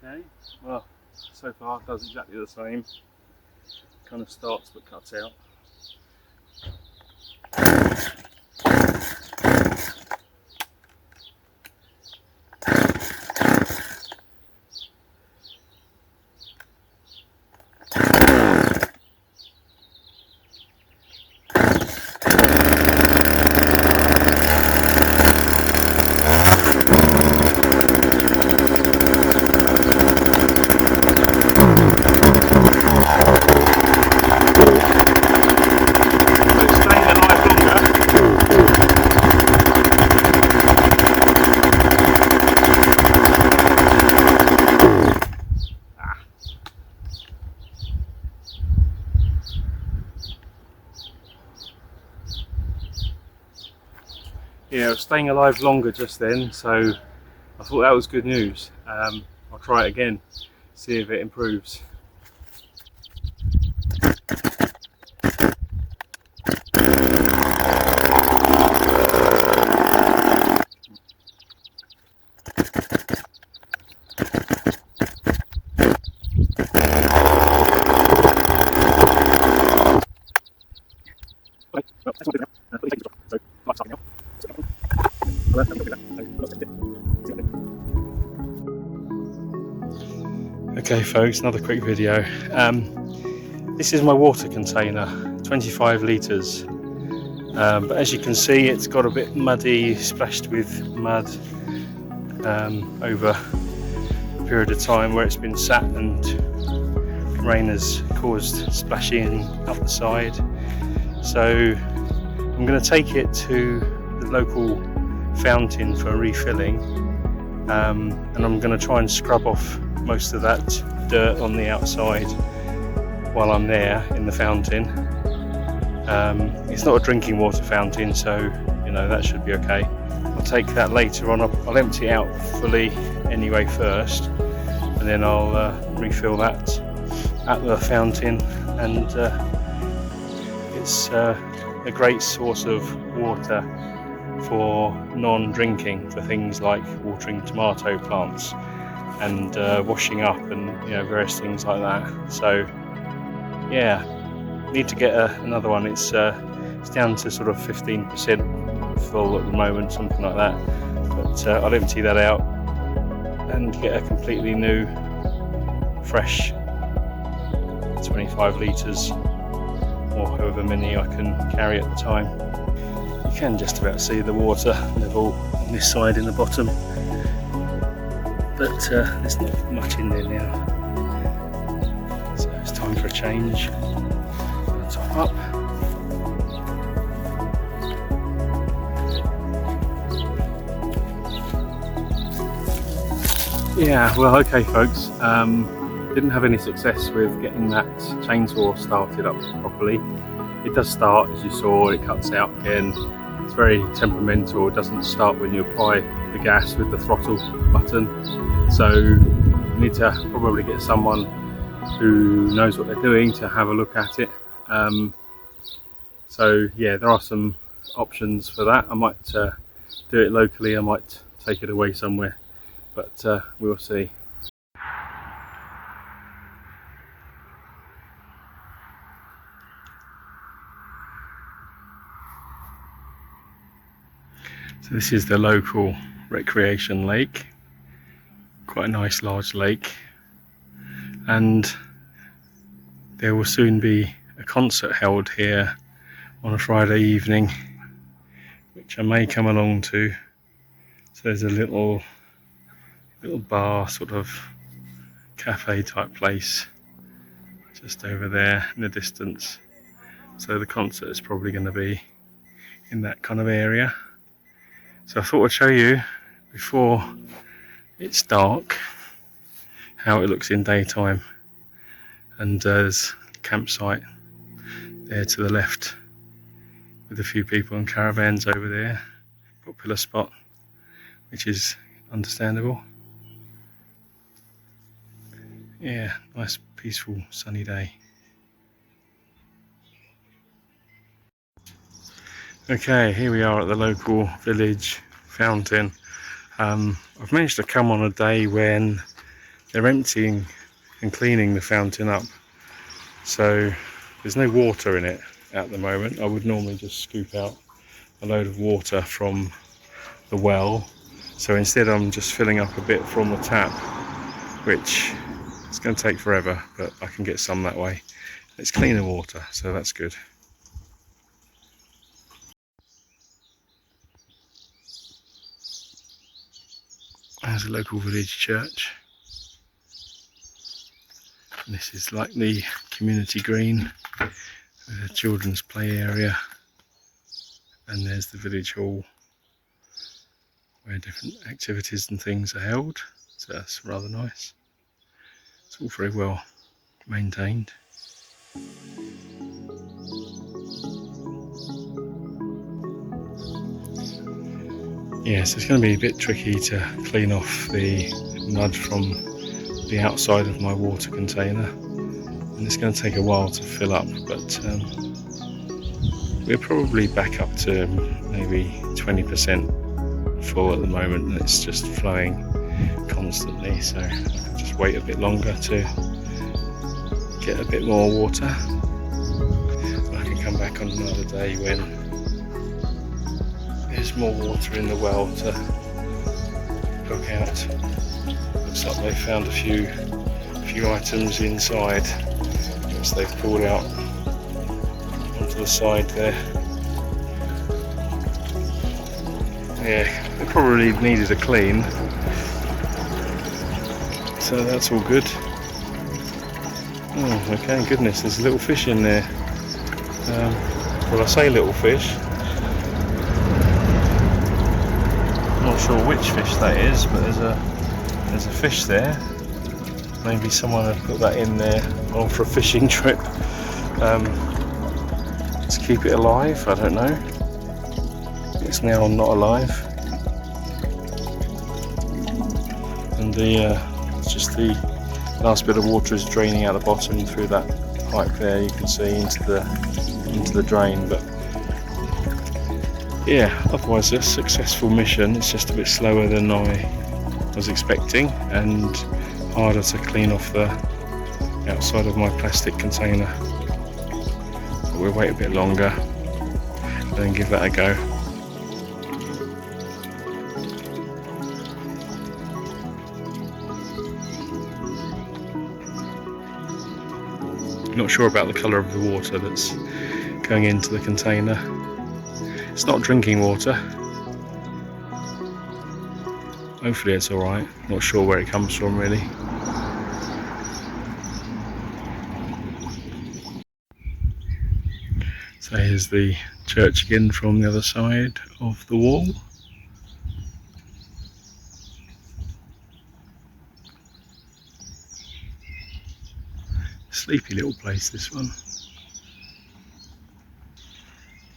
Okay, well, so far it does exactly the same. Kind of starts but cuts out. Yeah, it was staying alive longer just then, so I thought that was good news. I'll try it again, see if it improves. Okay folks, another quick video. This is my water container, 25 litres. But as you can see, it's got a bit muddy, splashed with mud over a period of time where it's been sat and rain has caused splashing up the side. So I'm going to take it to the local fountain for refilling, and I'm going to try and scrub off most of that dirt on the outside while I'm there in the fountain. It's not a drinking water fountain, so you know that should be okay. I'll take that later on. I'll empty it out fully anyway first, and then I'll refill that at the fountain. And it's a great source of water for non-drinking, for things like watering tomato plants and washing up and various things like that. So yeah, need to get another one. It's down to sort of 15% full at the moment, something like that, but I'll empty that out and get a completely new fresh 25 litres or however many I can carry at the time. You can just about see the water level on this side in the bottom, but there's not much in there now, so it's time for a change. Top up. Yeah, well, okay folks, didn't have any success with getting that chainsaw started up properly. It does start, as you saw, it cuts out again. It's very temperamental. It doesn't start when you apply the gas with the throttle button, so you need to probably get someone who knows what they're doing to have a look at it. So yeah, there are some options for that. I might do it locally, I might take it away somewhere, but we'll see. So this is the local recreation lake, quite a nice large lake, and there will soon be a concert held here on a Friday evening, which I may come along to. So there's a little bar, sort of cafe type place just over there in the distance. So the concert is probably going to be in that kind of area. So I thought I'd show you before it's dark how it looks in daytime. And there's a campsite there to the left with a few people and caravans over there. Popular spot, which is understandable. Yeah, nice peaceful sunny day. Okay, here we are at the local village fountain. I've managed to come on a day when they're emptying and cleaning the fountain up, so there's no water in it at the moment. I would normally just scoop out a load of water from the well, so instead I'm just filling up a bit from the tap, which is going to take forever, but I can get some that way. It's cleaner water, so that's good. There's a local village church. And this is like the community green with a children's play area, and there's the village hall where different activities and things are held, so that's rather nice. It's all very well maintained. Yes, it's going to be a bit tricky to clean off the mud from the outside of my water container, and it's going to take a while to fill up, but we're probably back up to maybe 20% full at the moment, and it's just flowing constantly, so I can just wait a bit longer to get a bit more water. I can come back on another day when there's more water in the well to hook out. Looks like they found a few items inside, which they've pulled out onto the side there. Yeah, they probably needed a clean, so that's all good. Oh, okay, goodness, there's a little fish in there. Well, I say little fish. Not sure which fish that is, but there's a fish there. Maybe someone had put that in there on for a fishing trip to keep it alive. I don't know. It's now not alive, and it's just the last bit of water is draining out the bottom through that pipe there. You can see into the drain, but yeah, otherwise a successful mission. It's just a bit slower than I was expecting and harder to clean off the outside of my plastic container. But we'll wait a bit longer and then give that a go. Not sure about the colour of the water that's going into the container. It's not drinking water. Hopefully it's alright. Not sure where it comes from really. So here's the church again from the other side of the wall. Sleepy little place, this one.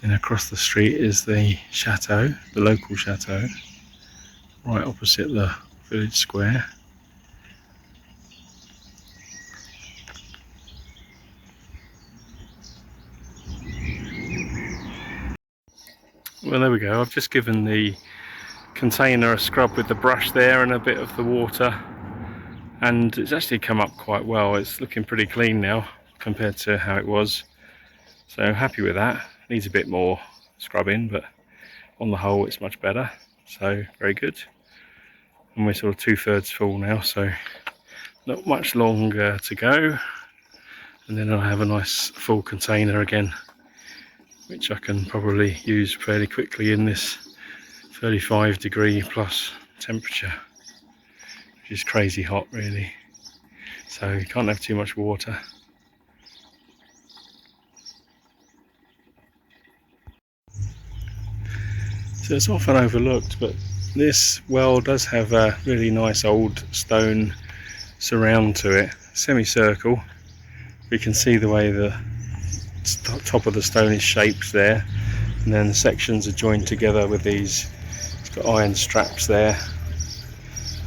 And across the street is the chateau, the local chateau, right opposite the village square. Well, there we go. I've just given the container a scrub with the brush there and a bit of the water, and it's actually come up quite well. It's looking pretty clean now compared to how it was, so happy with that. Needs a bit more scrubbing, but on the whole it's much better, so very good. And we're sort of 2/3 full now, so not much longer to go, and then I'll have a nice full container again, which I can probably use fairly quickly in this 35-degree plus temperature, which is crazy hot really, so you can't have too much water. So it's often overlooked, but this well does have a really nice old stone surround to it, semicircle. We can see the way the top of the stone is shaped there, and then the sections are joined together with these, it's got iron straps there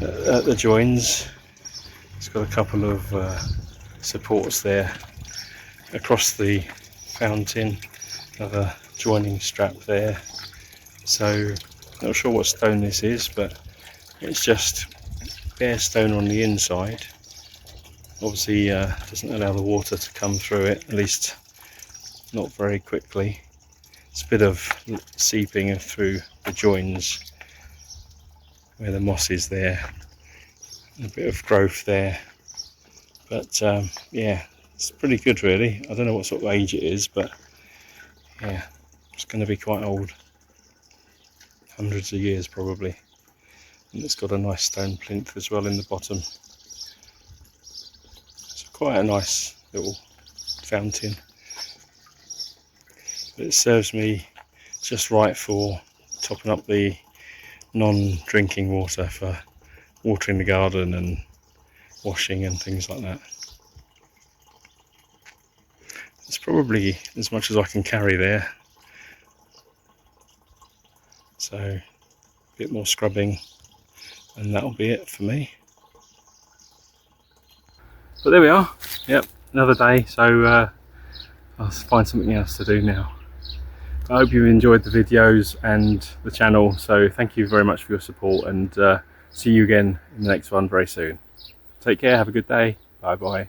at the joins. It's got a couple of supports there across the fountain, another joining strap there. So not sure what stone this is, but it's just bare stone on the inside. Obviously doesn't allow the water to come through it, at least not very quickly. It's a bit of seeping through the joins where the moss is there, a bit of growth there, but yeah, it's pretty good really. I don't know what sort of age it is, but yeah, it's going to be quite old, hundreds of years probably. And it's got a nice stone plinth as well in the bottom. It's quite a nice little fountain, but it serves me just right for topping up the non-drinking water for watering the garden and washing and things like that. It's probably as much as I can carry there, so a bit more scrubbing and that'll be it for me. But there we are. Yep, another day, so I'll find something else to do now. I hope you enjoyed the videos and the channel, so thank you very much for your support, and see you again in the next one very soon. Take care, have a good day, bye bye.